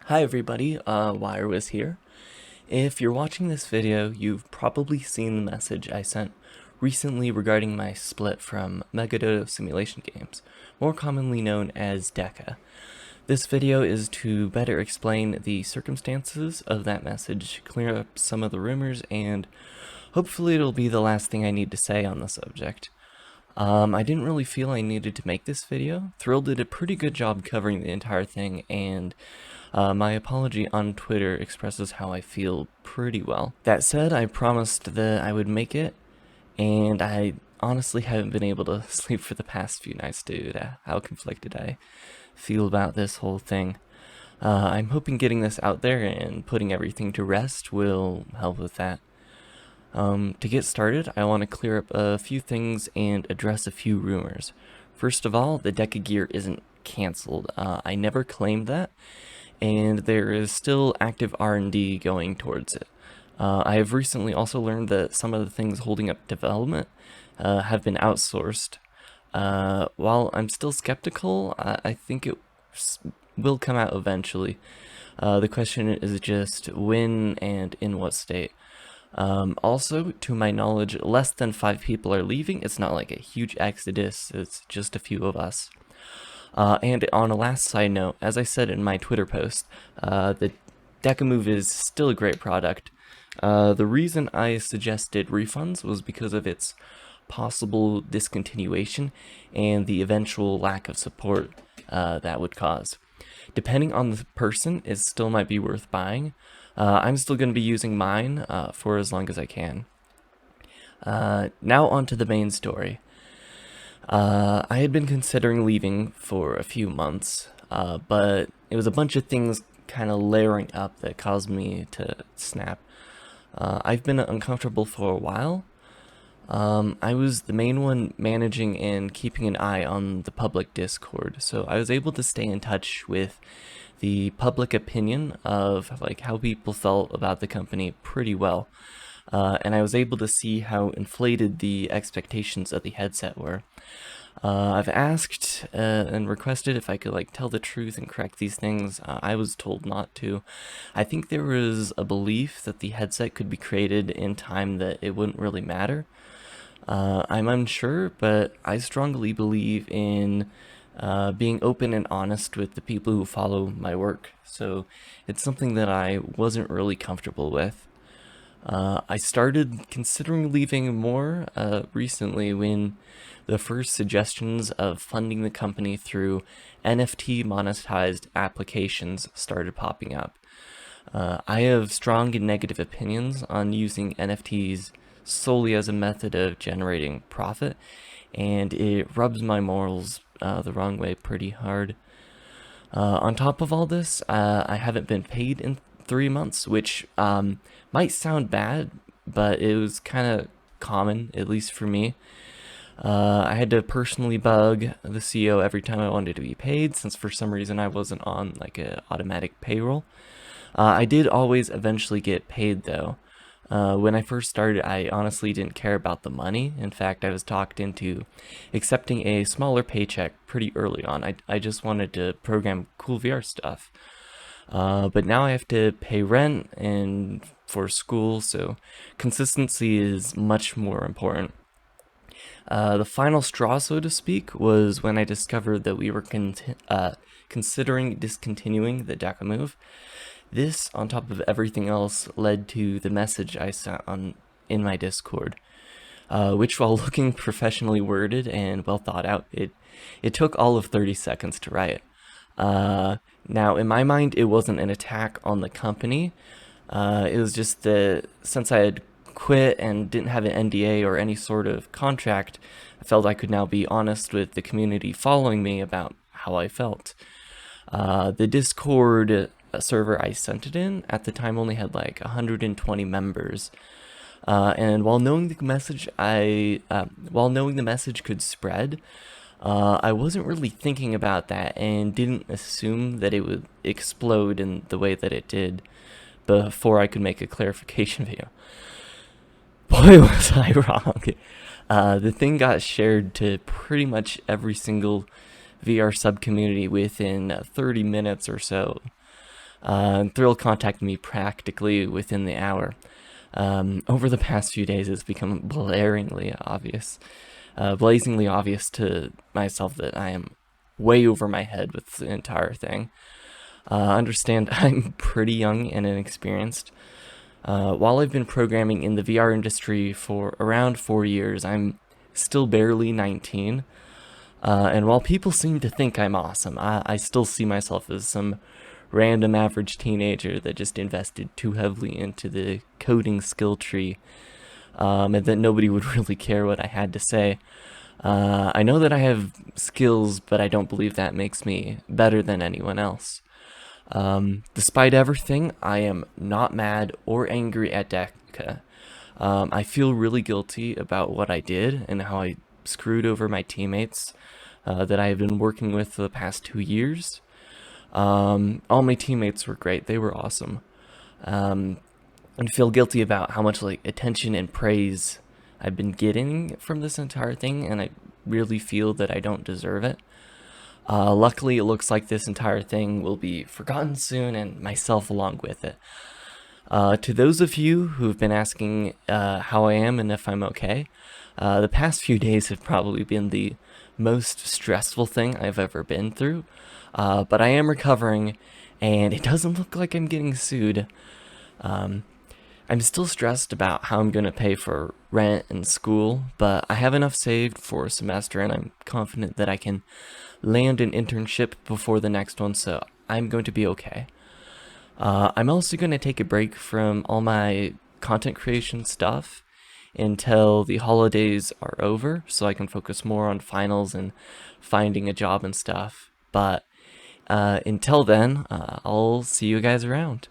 Hi everybody, Wire was here. If you're watching this video, you've probably seen the message I sent recently regarding my split from Megadodo simulation games, more commonly known as Deca. This video is to better explain the circumstances of that message, clear up some of the rumors, and hopefully it'll be the last thing I need to say on the subject. I didn't really feel I needed to make this video. Thrill did a pretty good job covering the entire thing, and my apology on Twitter expresses how I feel pretty well. That said, I promised that I would make it, and I honestly haven't been able to sleep for the past few nights due to how conflicted I feel about this whole thing. I'm hoping getting this out there and putting everything to rest will help with that. To get started, I want to clear up a few things and address a few rumors. First of all, the Deca gear isn't cancelled. I never claimed that, and there is still active R&D going towards it. I have recently also learned that some of the things holding up development have been outsourced. While I'm still skeptical, I think it will come out eventually. The question is just when and in what state. Also, to my knowledge, less than 5 people are leaving. It's not like a huge exodus, it's just a few of us. And on a last side note, as I said in my Twitter post, the Deca Move is still a great product. The reason I suggested refunds was because of its possible discontinuation and the eventual lack of support that would cause. Depending on the person, it still might be worth buying. I'm still going to be using mine for as long as I can. Now on to the main story. I had been considering leaving for a few months, but it was a bunch of things kind of layering up that caused me to snap. I've been uncomfortable for a while. I was the main one managing and keeping an eye on the public Discord, so I was able to stay in touch with the public opinion of like how people felt about the company pretty well. And I was able to see how inflated the expectations of the headset were. I've asked and requested if I could like tell the truth and correct these things. I was told not to. I think there was a belief that the headset could be created in time that it wouldn't really matter. I'm unsure, but I strongly believe in being open and honest with the people who follow my work. So it's something that I wasn't really comfortable with. I started considering leaving more recently when the first suggestions of funding the company through NFT monetized applications started popping up. I have strong and negative opinions on using NFTs solely as a method of generating profit, and it rubs my morals the wrong way pretty hard. On top of all this, I haven't been paid in 3 months, which might sound bad, but it was kind of common, at least for me. I had to personally bug the CEO every time I wanted to be paid, since for some reason I wasn't on like an automatic payroll. I did always eventually get paid though. When I first started, I honestly didn't care about the money. In fact, I was talked into accepting a smaller paycheck pretty early on. I just wanted to program cool VR stuff. But now I have to pay rent and for school, so consistency is much more important. The final straw, so to speak, was when I discovered that we were considering discontinuing the Deca Move. This, on top of everything else, led to the message I sent in my Discord, which, while looking professionally worded and well thought out, it took all of 30 seconds to write. Now, in my mind, it wasn't an attack on the company. It was just that since I had quit and didn't have an NDA or any sort of contract, I felt I could now be honest with the community following me about how I felt. The Discord server I sent it in at the time only had like 120 members. And while knowing the message could spread, I wasn't really thinking about that and didn't assume that it would explode in the way that it did before I could make a clarification video. Boy, was I wrong. The thing got shared to pretty much every single VR sub-community within 30 minutes or so. Thrill contacted me practically within the hour. Over the past few days, it's become blazingly obvious to myself that I am way over my head with the entire thing. Understand I'm pretty young and inexperienced. While I've been programming in the VR industry for around 4 years, I'm still barely 19. And while people seem to think I'm awesome, I still see myself as some random average teenager that just invested too heavily into the coding skill tree, and that nobody would really care what I had to say. I know that I have skills, but I don't believe that makes me better than anyone else. Despite everything, I am not mad or angry at Deca. I feel really guilty about what I did and how I screwed over my teammates that I have been working with for the past 2 years. All my teammates were great. They were awesome. And feel guilty about how much attention and praise I've been getting from this entire thing, and I really feel that I don't deserve it. Luckily, it looks like this entire thing will be forgotten soon, and myself along with it. To those of you who've been asking how I am and if I'm okay, the past few days have probably been the most stressful thing I've ever been through, but I am recovering, and it doesn't look like I'm getting sued. I'm still stressed about how I'm going to pay for rent and school, but I have enough saved for a semester, and I'm confident that I can land an internship before the next one, so I'm going to be okay. I'm also going to take a break from all my content creation stuff until the holidays are over, so I can focus more on finals and finding a job and stuff. But until then, I'll see you guys around.